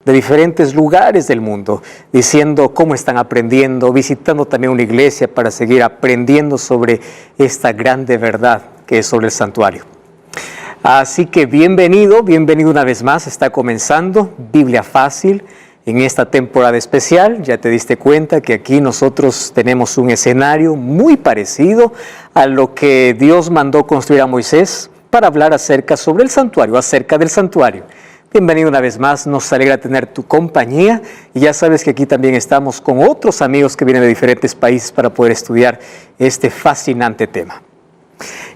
de diferentes lugares del mundo, diciendo cómo están aprendiendo, visitando también una iglesia para seguir aprendiendo sobre esta grande verdad que es sobre el santuario. Así que bienvenido una vez más. Está comenzando Biblia Fácil en esta temporada especial. Ya te diste cuenta que aquí nosotros tenemos un escenario muy parecido a lo que Dios mandó construir a Moisés para hablar acerca del santuario. Bienvenido una vez más, nos alegra tener tu compañía y ya sabes que aquí también estamos con otros amigos que vienen de diferentes países para poder estudiar este fascinante tema.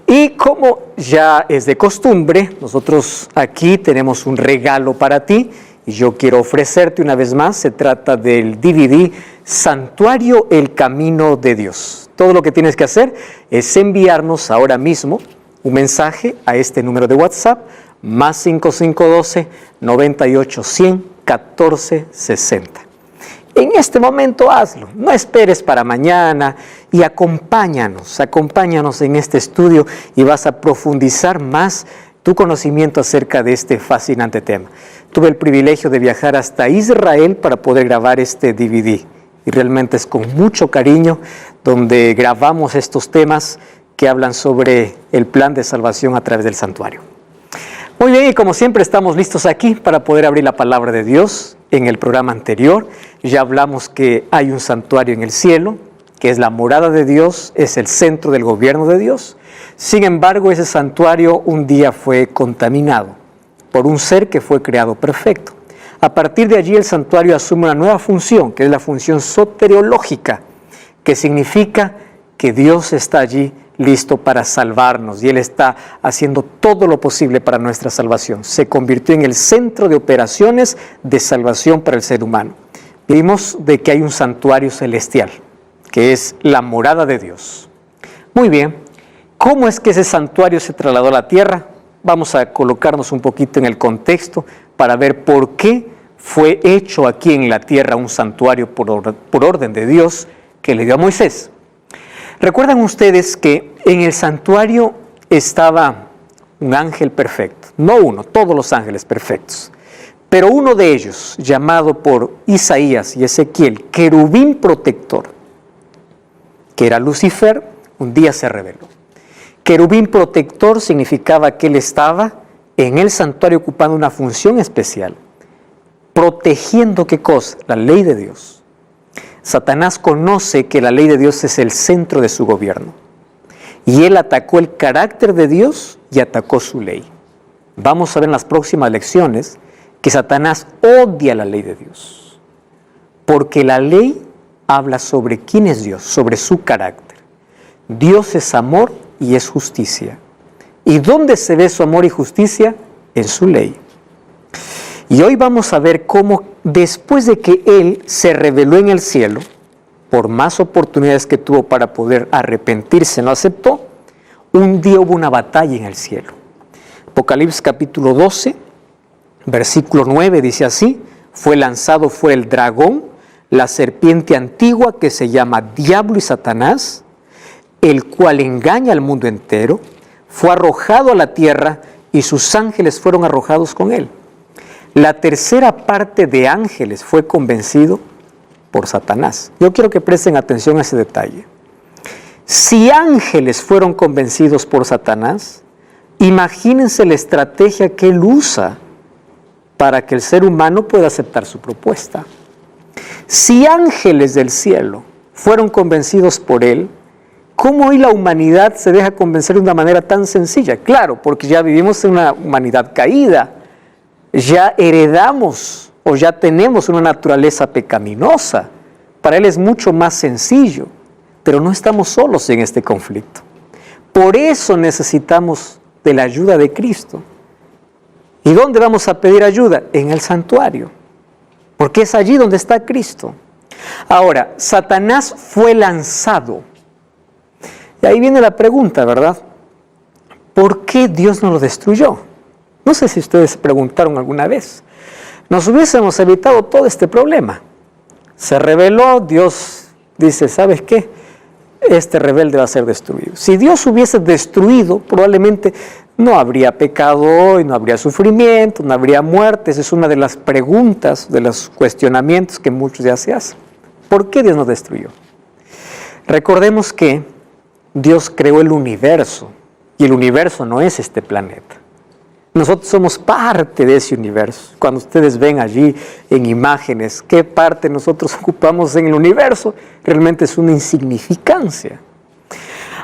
Y como ya es de costumbre, nosotros aquí tenemos un regalo para ti y yo quiero ofrecerte una vez más. Se trata del DVD Santuario, el Camino de Dios. Todo lo que tienes que hacer es enviarnos ahora mismo un mensaje a este número de WhatsApp, más 5512 98 100 14 60. En este momento hazlo, no esperes para mañana y acompáñanos en este estudio y vas a profundizar más tu conocimiento acerca de este fascinante tema. Tuve el privilegio de viajar hasta Israel para poder grabar este DVD y realmente es con mucho cariño donde grabamos estos temas que hablan sobre el plan de salvación a través del santuario. Muy bien, y como siempre estamos listos aquí para poder abrir la palabra de Dios. En el programa anterior ya hablamos que hay un santuario en el cielo, que es la morada de Dios, es el centro del gobierno de Dios. Sin embargo, ese santuario un día fue contaminado por un ser que fue creado perfecto. A partir de allí el santuario asume una nueva función, que es la función soteriológica, que significa que Dios está allí listo para salvarnos y Él está haciendo todo lo posible para nuestra salvación. Se convirtió en el centro de operaciones de salvación para el ser humano. Vimos de que hay un santuario celestial, que es la morada de Dios. Muy bien, ¿cómo es que ese santuario se trasladó a la tierra? Vamos a colocarnos un poquito en el contexto para ver por qué fue hecho aquí en la tierra un santuario por orden de Dios que le dio a Moisés. ¿Recuerdan ustedes que en el santuario estaba un ángel perfecto? No uno, todos los ángeles perfectos. Pero uno de ellos, llamado por Isaías y Ezequiel, querubín protector, que era Lucifer, un día se rebeló. Querubín protector significaba que él estaba en el santuario ocupando una función especial, protegiendo ¿qué cosa? La ley de Dios. Satanás conoce que la ley de Dios es el centro de su gobierno. Y él atacó el carácter de Dios y atacó su ley. Vamos a ver en las próximas lecciones que Satanás odia la ley de Dios. Porque la ley habla sobre quién es Dios, sobre su carácter. Dios es amor y es justicia. ¿Y dónde se ve su amor y justicia? En su ley. Y hoy vamos a ver cómo después de que Él se rebeló en el cielo, por más oportunidades que tuvo para poder arrepentirse, no aceptó, un día hubo una batalla en el cielo. Apocalipsis capítulo 12, versículo 9 dice así: fue lanzado fuera el dragón, la serpiente antigua que se llama Diablo y Satanás, el cual engaña al mundo entero, fue arrojado a la tierra y sus ángeles fueron arrojados con él. La tercera parte de ángeles fue convencido por Satanás. Yo quiero que presten atención a ese detalle. Si ángeles fueron convencidos por Satanás, imagínense la estrategia que él usa para que el ser humano pueda aceptar su propuesta. Si ángeles del cielo fueron convencidos por él, ¿cómo hoy la humanidad se deja convencer de una manera tan sencilla? Claro, porque ya vivimos en una humanidad caída. Ya heredamos o ya tenemos una naturaleza pecaminosa. Para él es mucho más sencillo, pero no estamos solos en este conflicto. Por eso necesitamos de la ayuda de Cristo. ¿Y dónde vamos a pedir ayuda? En el santuario, porque es allí donde está Cristo. Ahora, Satanás fue lanzado. Y ahí viene la pregunta, ¿verdad? ¿Por qué Dios no lo destruyó? No sé si ustedes se preguntaron alguna vez. Nos hubiésemos evitado todo este problema. Se rebeló, Dios dice, ¿sabes qué? Este rebelde va a ser destruido. Si Dios hubiese destruido, probablemente no habría pecado hoy, no habría sufrimiento, no habría muerte. Esa es una de las preguntas, de los cuestionamientos que muchos ya se hacen. ¿Por qué Dios nos destruyó? Recordemos que Dios creó el universo y el universo no es este planeta. Nosotros somos parte de ese universo. Cuando ustedes ven allí en imágenes qué parte nosotros ocupamos en el universo, realmente es una insignificancia.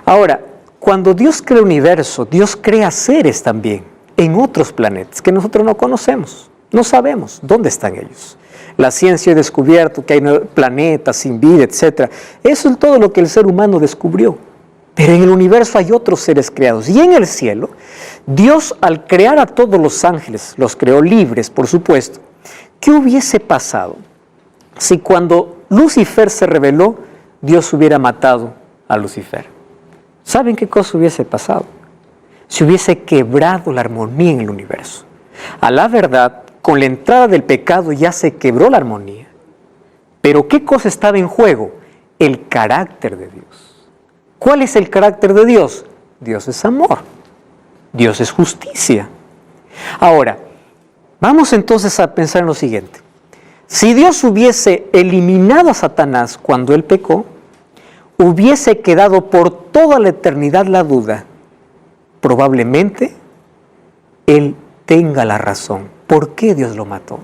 Ahora, cuando Dios crea el universo, Dios crea seres también en otros planetas que nosotros no conocemos, no sabemos dónde están ellos. La ciencia ha descubierto que hay planetas sin vida, etc. Eso es todo lo que el ser humano descubrió. Pero en el universo hay otros seres creados. Y en el cielo, Dios al crear a todos los ángeles, los creó libres, por supuesto. ¿Qué hubiese pasado si cuando Lucifer se rebeló, Dios hubiera matado a Lucifer? ¿Saben qué cosa hubiese pasado? Se hubiese quebrado la armonía en el universo. A la verdad, con la entrada del pecado ya se quebró la armonía. Pero ¿qué cosa estaba en juego? El carácter de Dios. ¿Cuál es el carácter de Dios? Dios es amor. Dios es justicia. Ahora, vamos entonces a pensar en lo siguiente. Si Dios hubiese eliminado a Satanás cuando él pecó, hubiese quedado por toda la eternidad la duda. Probablemente él tenga la razón. ¿Por qué Dios lo mató?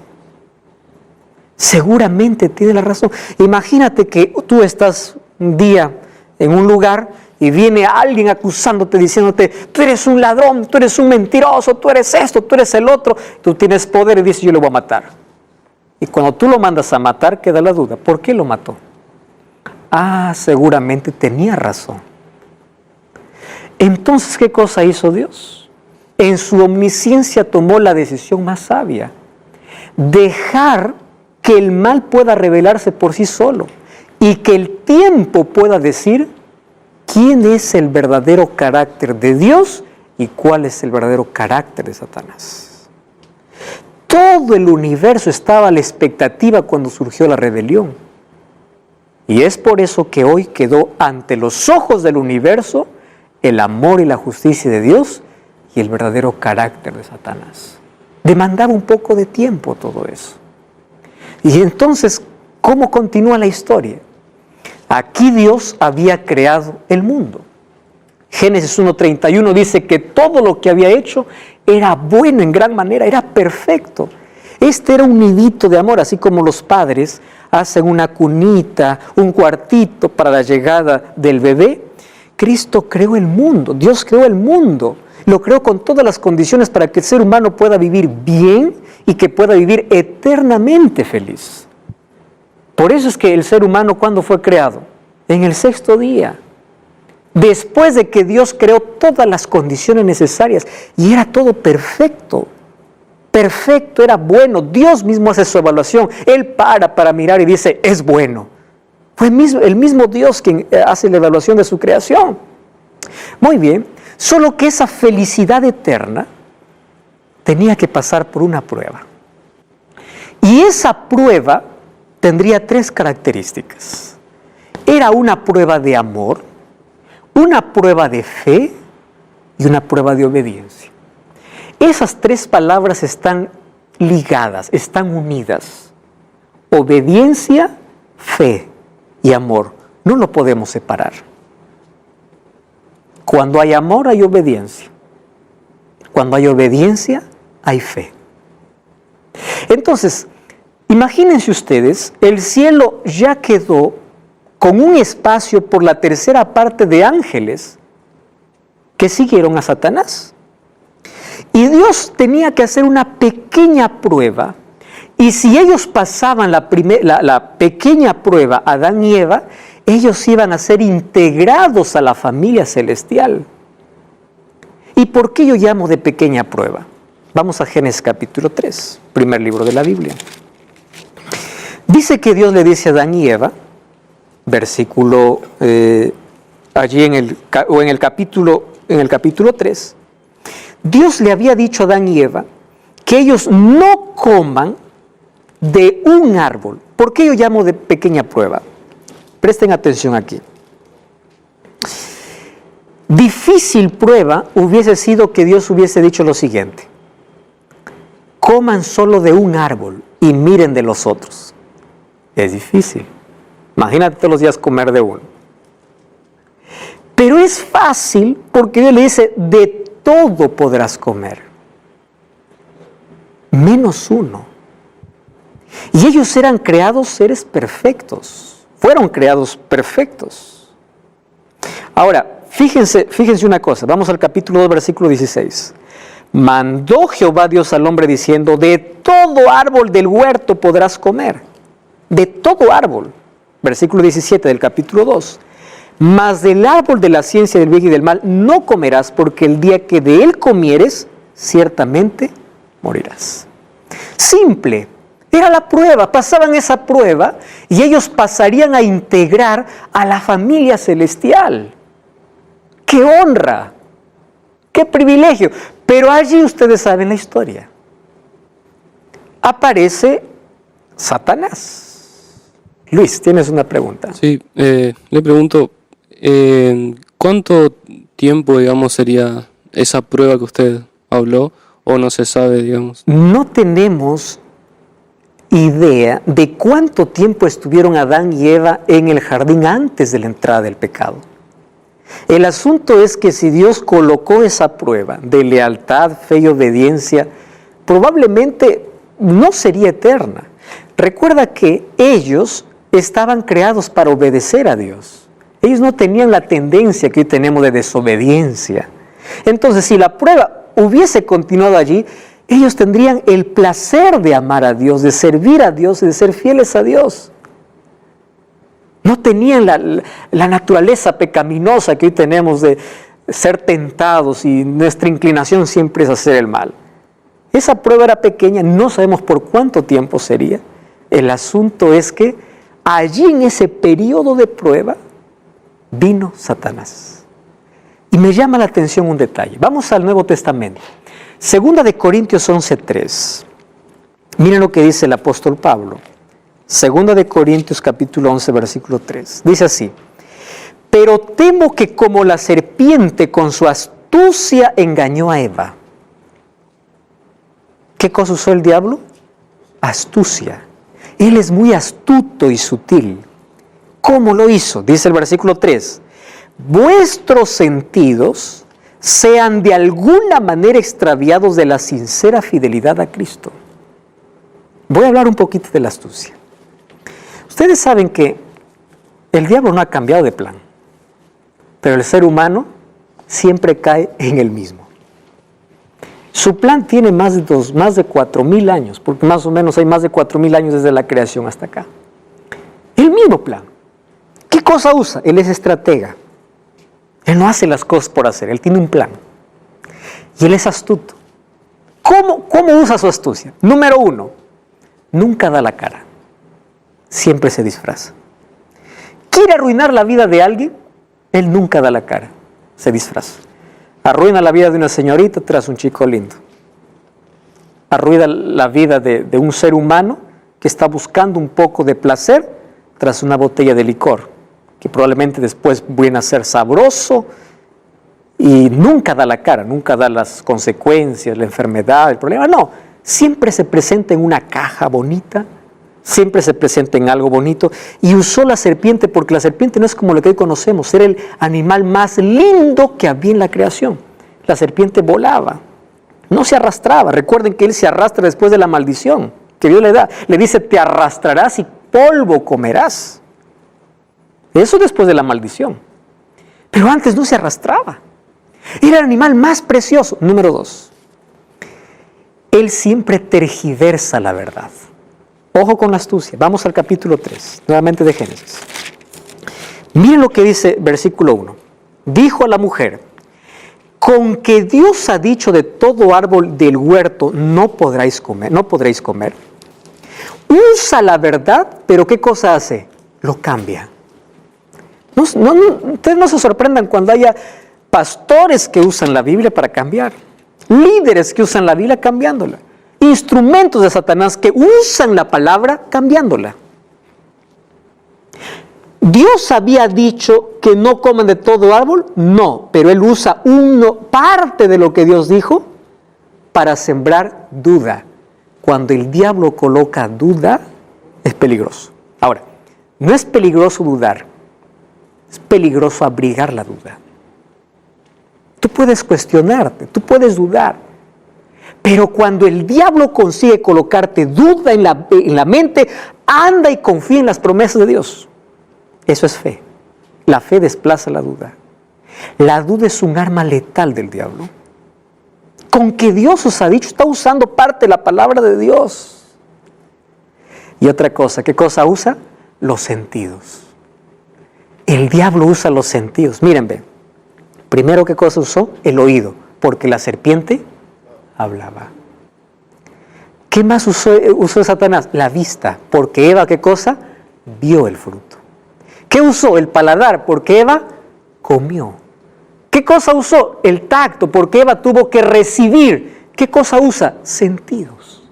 Seguramente tiene la razón. Imagínate que tú estás un día en un lugar y viene alguien acusándote, diciéndote, tú eres un ladrón, tú eres un mentiroso, tú eres esto, tú eres el otro. Tú tienes poder y dices, yo lo voy a matar. Y cuando tú lo mandas a matar, queda la duda, ¿por qué lo mató? Ah, seguramente tenía razón. Entonces, ¿qué cosa hizo Dios? En su omnisciencia tomó la decisión más sabia. Dejar que el mal pueda revelarse por sí solo y que el tiempo pueda decir quién es el verdadero carácter de Dios y cuál es el verdadero carácter de Satanás. Todo el universo estaba a la expectativa cuando surgió la rebelión. Y es por eso que hoy quedó ante los ojos del universo el amor y la justicia de Dios y el verdadero carácter de Satanás. Demandaba un poco de tiempo todo eso. Y entonces, ¿cómo continúa la historia? Aquí Dios había creado el mundo. Génesis 1:31 dice que todo lo que había hecho era bueno en gran manera, era perfecto. Este era un nidito de amor, así como los padres hacen una cunita, un cuartito para la llegada del bebé. Cristo creó el mundo, Dios creó el mundo, lo creó con todas las condiciones para que el ser humano pueda vivir bien y que pueda vivir eternamente feliz. Por eso es que el ser humano, ¿cuándo fue creado? En el sexto día. Después de que Dios creó todas las condiciones necesarias y era todo perfecto. Perfecto, era bueno. Dios mismo hace su evaluación. Él para mirar y dice, es bueno. Fue el mismo Dios quien hace la evaluación de su creación. Muy bien, solo que esa felicidad eterna tenía que pasar por una prueba. Y esa prueba tendría tres características. Era una prueba de amor, una prueba de fe y una prueba de obediencia. Esas tres palabras están ligadas, están unidas. Obediencia, fe y amor. No lo podemos separar. Cuando hay amor hay obediencia. Cuando hay obediencia hay fe. Entonces, imagínense ustedes, el cielo ya quedó con un espacio por la tercera parte de ángeles que siguieron a Satanás. Y Dios tenía que hacer una pequeña prueba, y si ellos pasaban la pequeña prueba, Adán y Eva, ellos iban a ser integrados a la familia celestial. ¿Y por qué yo llamo de pequeña prueba? Vamos a Génesis capítulo 3, primer libro de la Biblia. Dice que Dios le dice a Adán y Eva, versículo allí en el capítulo 3, Dios le había dicho a Adán y Eva que ellos no coman de un árbol. ¿Por qué yo llamo de pequeña prueba? Presten atención aquí. Difícil prueba hubiese sido que Dios hubiese dicho lo siguiente: coman solo de un árbol y miren de los otros. Es difícil. Imagínate todos los días comer de uno. Pero es fácil porque Dios le dice, de todo podrás comer, menos uno. Y ellos eran creados seres perfectos, fueron creados perfectos. Ahora, fíjense una cosa, vamos al capítulo 2, versículo 16. Mandó Jehová Dios al hombre diciendo, de todo árbol del huerto podrás comer, de todo árbol. Versículo 17 del capítulo 2. Mas del árbol de la ciencia del bien y del mal no comerás, porque el día que de él comieres, ciertamente morirás. Simple, era la prueba, pasaban esa prueba y ellos pasarían a integrar a la familia celestial. ¡Qué honra! ¡Qué privilegio! Pero allí ustedes saben la historia. Aparece Satanás. Luis, ¿tienes una pregunta? Sí, le pregunto, ¿cuánto tiempo, digamos, sería esa prueba que usted habló o no se sabe, digamos? No tenemos idea de cuánto tiempo estuvieron Adán y Eva en el jardín antes de la entrada del pecado. El asunto es que si Dios colocó esa prueba de lealtad, fe y obediencia, probablemente no sería eterna. Recuerda que ellos estaban creados para obedecer a Dios. Ellos no tenían la tendencia que hoy tenemos de desobediencia. Entonces, si la prueba hubiese continuado allí, ellos tendrían el placer de amar a Dios, de servir a Dios y de ser fieles a Dios. No tenían la naturaleza pecaminosa que hoy tenemos de ser tentados y nuestra inclinación siempre es hacer el mal. Esa prueba era pequeña, no sabemos por cuánto tiempo sería. El asunto es que allí en ese periodo de prueba vino Satanás. Y me llama la atención un detalle. Vamos al Nuevo Testamento. Segunda de Corintios 11:3. Miren lo que dice el apóstol Pablo. Segunda de Corintios capítulo 11, versículo 3. Dice así: pero temo que como la serpiente con su astucia engañó a Eva. ¿Qué cosa usó el diablo? Astucia. Él es muy astuto y sutil. ¿Cómo lo hizo? Dice el versículo 3. Vuestros sentidos sean de alguna manera extraviados de la sincera fidelidad a Cristo. Voy a hablar un poquito de la astucia. Ustedes saben que el diablo no ha cambiado de plan, pero el ser humano siempre cae en el mismo. Su plan tiene más de 4.000 años, porque más o menos hay más de 4.000 años desde la creación hasta acá. El mismo plan. ¿Qué cosa usa? Él es estratega. Él no hace las cosas por hacer, él tiene un plan. Y él es astuto. ¿Cómo usa su astucia? Número 1, nunca da la cara. Siempre se disfraza. ¿Quiere arruinar la vida de alguien? Él nunca da la cara, se disfraza. Arruina la vida de una señorita tras un chico lindo. Arruina la vida de un ser humano que está buscando un poco de placer tras una botella de licor, que probablemente después viene a ser sabroso y nunca da la cara, nunca da las consecuencias, la enfermedad, el problema. No, siempre se presenta en una caja bonita, siempre se presenta en algo bonito. Y usó la serpiente porque la serpiente no es como lo que hoy conocemos, era el animal más lindo que había en la creación. La serpiente volaba, no se arrastraba. Recuerden que él se arrastra después de la maldición que Dios le da. Le dice, te arrastrarás y polvo comerás. Eso después de la maldición. Pero antes no se arrastraba. Era el animal más precioso. Número 2. Él siempre tergiversa la verdad. Ojo con la astucia. Vamos al capítulo 3, nuevamente de Génesis. Miren lo que dice versículo 1. Dijo a la mujer, con que Dios ha dicho de todo árbol del huerto no podréis comer. Usa la verdad, pero ¿qué cosa hace? Lo cambia. Ustedes no se sorprendan cuando haya pastores que usan la Biblia para cambiar, líderes que usan la Biblia cambiándola, instrumentos de Satanás que usan la palabra cambiándola. ¿Dios había dicho que no coman de todo árbol? No, pero Él usa parte de lo que Dios dijo para sembrar duda. Cuando el diablo coloca duda, es peligroso. Ahora, no es peligroso dudar, es peligroso abrigar la duda. Tú puedes cuestionarte, tú puedes dudar, pero cuando el diablo consigue colocarte duda en la mente, anda y confía en las promesas de Dios. Eso es fe. La fe desplaza la duda. La duda es un arma letal del diablo. Con que Dios os ha dicho, está usando parte de la palabra de Dios. Y otra cosa, ¿qué cosa usa? Los sentidos. El diablo usa los sentidos. Miren, ve. Primero, ¿qué cosa usó? El oído, porque la serpiente hablaba. ¿Qué más usó Satanás? La vista, porque Eva, ¿qué cosa? Vio el fruto. ¿Qué usó? El paladar, porque Eva comió. ¿Qué cosa usó? El tacto, porque Eva tuvo que recibir. ¿Qué cosa usa? Sentidos.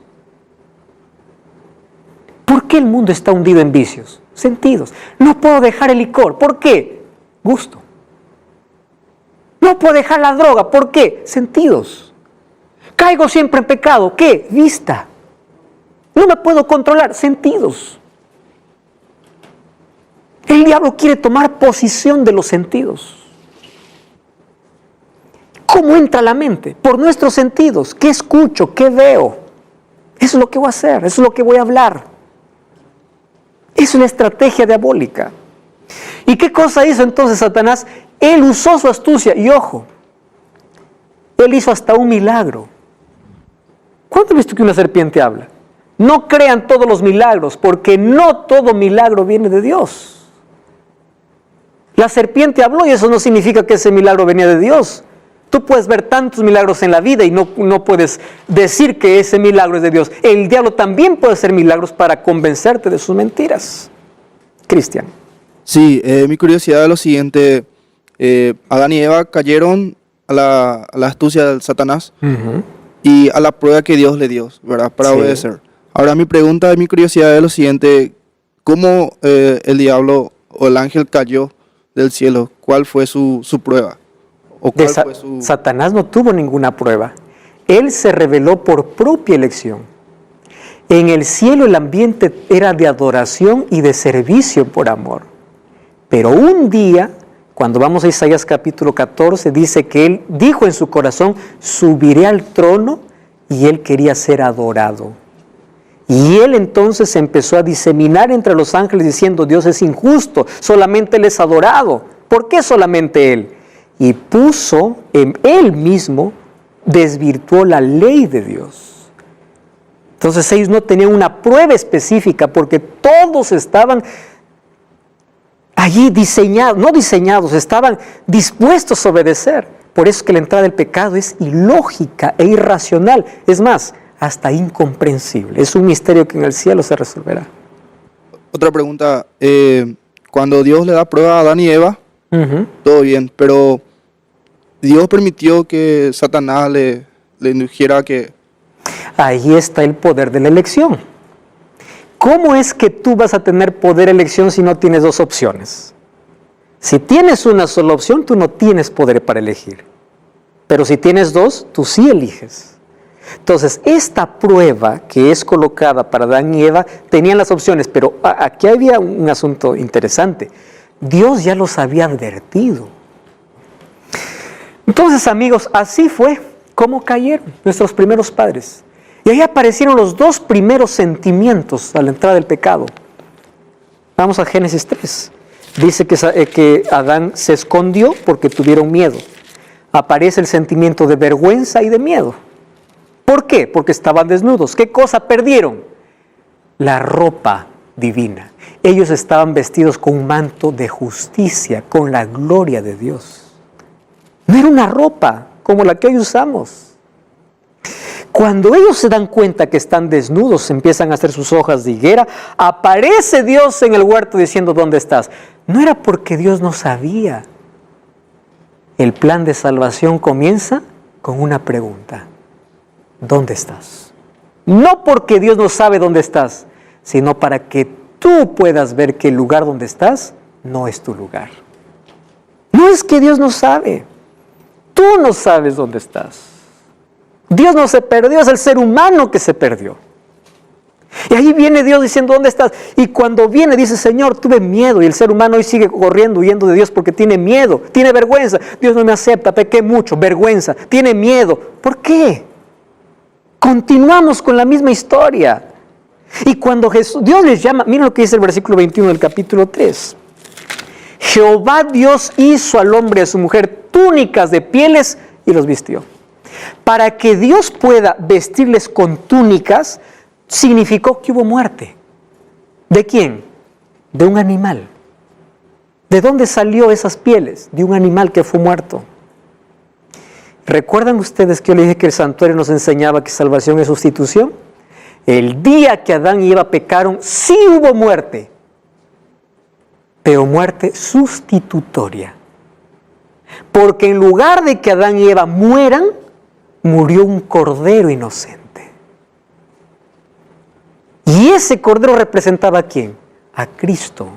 ¿Por qué el mundo está hundido en vicios? Sentidos. No puedo dejar el licor. ¿Por qué? Gusto. No puedo dejar la droga. ¿Por qué? Sentidos. Caigo siempre en pecado. ¿Qué? Vista. No me puedo controlar. Sentidos. El diablo quiere tomar posesión de los sentidos. ¿Cómo entra la mente? Por nuestros sentidos. ¿Qué escucho? ¿Qué veo? Eso es lo que voy a hacer. Eso es lo que voy a hablar. Es una estrategia diabólica. ¿Y qué cosa hizo entonces Satanás? Él usó su astucia. Y ojo, él hizo hasta un milagro. ¿Cuándo has visto que una serpiente habla? No crean todos los milagros, porque no todo milagro viene de Dios. La serpiente habló y eso no significa que ese milagro venía de Dios. Tú puedes ver tantos milagros en la vida y no puedes decir que ese milagro es de Dios. El diablo también puede hacer milagros para convencerte de sus mentiras. Cristian. Sí, mi curiosidad es lo siguiente. Adán y Eva cayeron a la astucia del Satanás y a la prueba que Dios le dio, ¿verdad? Para obedecer. Ahora mi pregunta, mi curiosidad es lo siguiente. ¿Cómo el diablo o el ángel cayó del cielo? ¿Cuál fue su prueba? ¿O cuál fue su... Satanás no tuvo ninguna prueba. Él se reveló por propia elección. En el cielo el ambiente era de adoración y de servicio por amor. Pero un día, cuando vamos a Isaías capítulo 14, dice que él dijo en su corazón, subiré al trono, y él quería ser adorado. Y él entonces empezó a diseminar entre los ángeles diciendo, Dios es injusto, solamente él es adorado. ¿Por qué solamente él? Y puso en él mismo, desvirtuó la ley de Dios. Entonces ellos no tenían una prueba específica porque todos estaban allí diseñados, estaban dispuestos a obedecer. Por eso es que la entrada del pecado es ilógica e irracional. Es más, hasta incomprensible. Es un misterio que en el cielo se resolverá. Otra pregunta. Cuando Dios le da prueba a Adán y Eva, todo bien, pero Dios permitió que Satanás le indujera que... Ahí está el poder de la elección. ¿Cómo es que tú vas a tener poder de elección si no tienes dos opciones? Si tienes una sola opción, tú no tienes poder para elegir. Pero si tienes dos, tú sí eliges. Entonces, esta prueba que es colocada para Adán y Eva, tenían las opciones, pero aquí había un asunto interesante. Dios ya los había advertido. Entonces, amigos, así fue como cayeron nuestros primeros padres. Y ahí aparecieron los dos primeros sentimientos a la entrada del pecado. Vamos a Génesis 3. Dice que Adán se escondió porque tuvieron miedo. Aparece el sentimiento de vergüenza y de miedo. ¿Por qué? Porque estaban desnudos. ¿Qué cosa perdieron? La ropa divina. Ellos estaban vestidos con un manto de justicia, con la gloria de Dios. No era una ropa como la que hoy usamos. Cuando ellos se dan cuenta que están desnudos, empiezan a hacer sus hojas de higuera, aparece Dios en el huerto diciendo, ¿dónde estás? No era porque Dios no sabía. El plan de salvación comienza con una pregunta. ¿Dónde estás? No porque Dios no sabe dónde estás, sino para que tú puedas ver que el lugar donde estás no es tu lugar. No es que Dios no sabe. Tú no sabes dónde estás. Dios no se perdió, es el ser humano que se perdió. Y ahí viene Dios diciendo, ¿dónde estás? Y cuando viene dice, Señor, tuve miedo. Y el ser humano hoy sigue corriendo, huyendo de Dios porque tiene miedo, tiene vergüenza. Dios no me acepta, pequé mucho, vergüenza, tiene miedo. ¿Por qué? Continuamos con la misma historia. Y cuando Dios les llama, miren lo que dice el versículo 21 del capítulo 3. Jehová Dios hizo al hombre y a su mujer túnicas de pieles y los vistió. Para que Dios pueda vestirles con túnicas, significó que hubo muerte. ¿De quién? De un animal. ¿De dónde salió esas pieles? De un animal que fue muerto. ¿Recuerdan ustedes que yo les dije que el santuario nos enseñaba que salvación es sustitución? El día que Adán y Eva pecaron, sí hubo muerte, pero muerte sustitutoria. Porque en lugar de que Adán y Eva mueran, murió un cordero inocente. Y ese cordero representaba ¿a quién? A Cristo.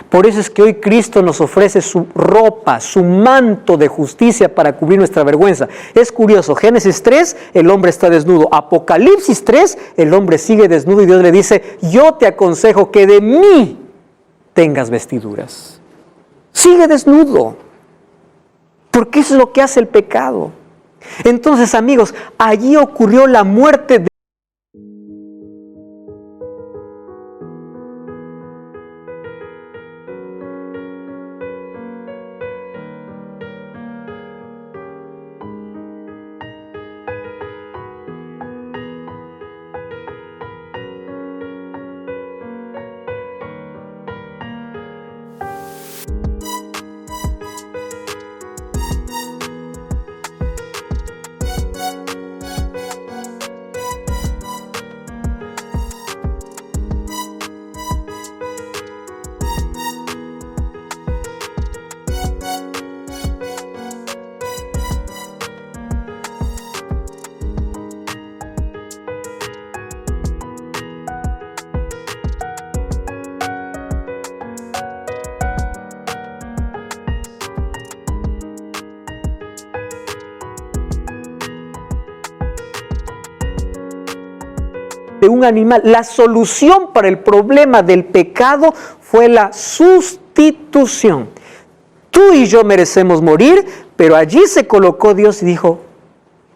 Por eso es que hoy Cristo nos ofrece su ropa, su manto de justicia para cubrir nuestra vergüenza. Es curioso, Génesis 3, el hombre está desnudo. Apocalipsis 3, el hombre sigue desnudo y Dios le dice, yo te aconsejo que de mí tengas vestiduras. Sigue desnudo. Porque eso es lo que hace el pecado. Entonces, amigos, allí ocurrió la muerte de un animal. La solución para el problema del pecado fue la sustitución. Tú y yo merecemos morir, pero allí se colocó Dios y dijo,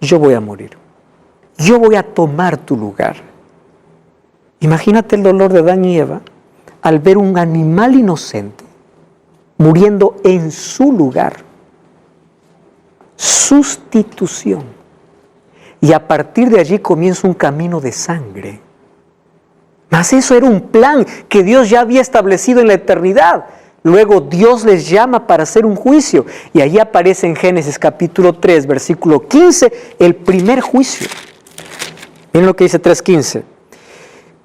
yo voy a morir. Yo voy a tomar tu lugar. Imagínate el dolor de Adán y Eva al ver un animal inocente muriendo en su lugar. Sustitución. Y a partir de allí comienza un camino de sangre. Mas eso era un plan que Dios ya había establecido en la eternidad. Luego Dios les llama para hacer un juicio. Y allí aparece en Génesis capítulo 3, versículo 15, el primer juicio. Miren lo que dice 3:15.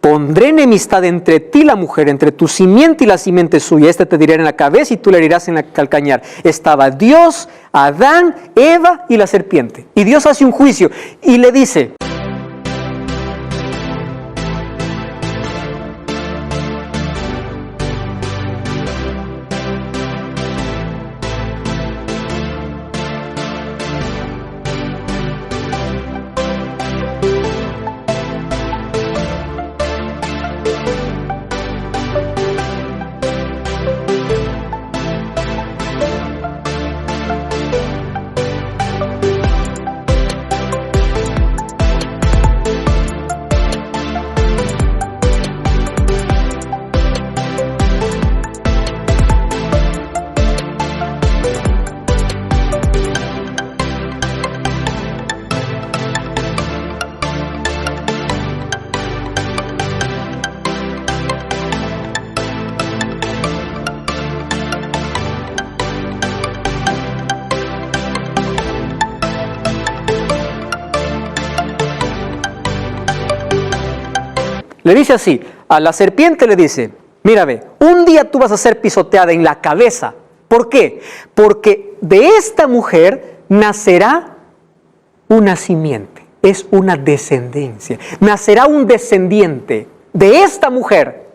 Pondré enemistad entre ti y la mujer, entre tu simiente y la simiente suya. Este te dirá en la cabeza y tú le herirás en la calcañar. Estaba Dios, Adán, Eva y la serpiente. Y Dios hace un juicio y le dice, le dice así, a la serpiente le dice, mira ve, un día tú vas a ser pisoteada en la cabeza. ¿Por qué? Porque de esta mujer nacerá una simiente, es una descendencia. Nacerá un descendiente de esta mujer.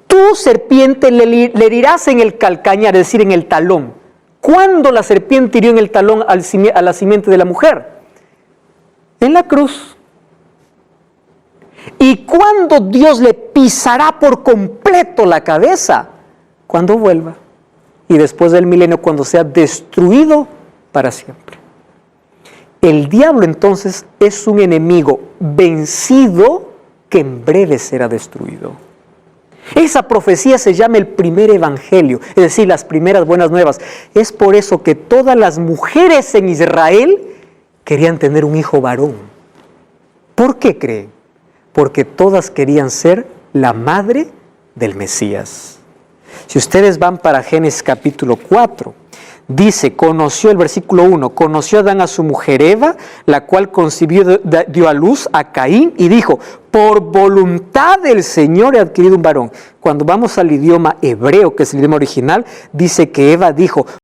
Tú tú, serpiente, le herirás en el calcañar, es decir, en el talón. ¿Cuándo la serpiente hirió en el talón a la simiente de la mujer? En la cruz. ¿Y cuándo Dios le pisará por completo la cabeza? Cuando vuelva. Y después del milenio, cuando sea destruido para siempre. El diablo entonces es un enemigo vencido que en breve será destruido. Esa profecía se llama el primer evangelio, es decir, las primeras buenas nuevas. Es por eso que todas las mujeres en Israel querían tener un hijo varón. ¿Por qué creen? Porque todas querían ser la madre del Mesías. Si ustedes van para Génesis capítulo 4, dice, conoció el versículo 1, conoció Adán a su mujer Eva, la cual concibió, dio a luz a Caín y dijo, por voluntad del Señor he adquirido un varón. Cuando vamos al idioma hebreo, que es el idioma original, dice que Eva dijo,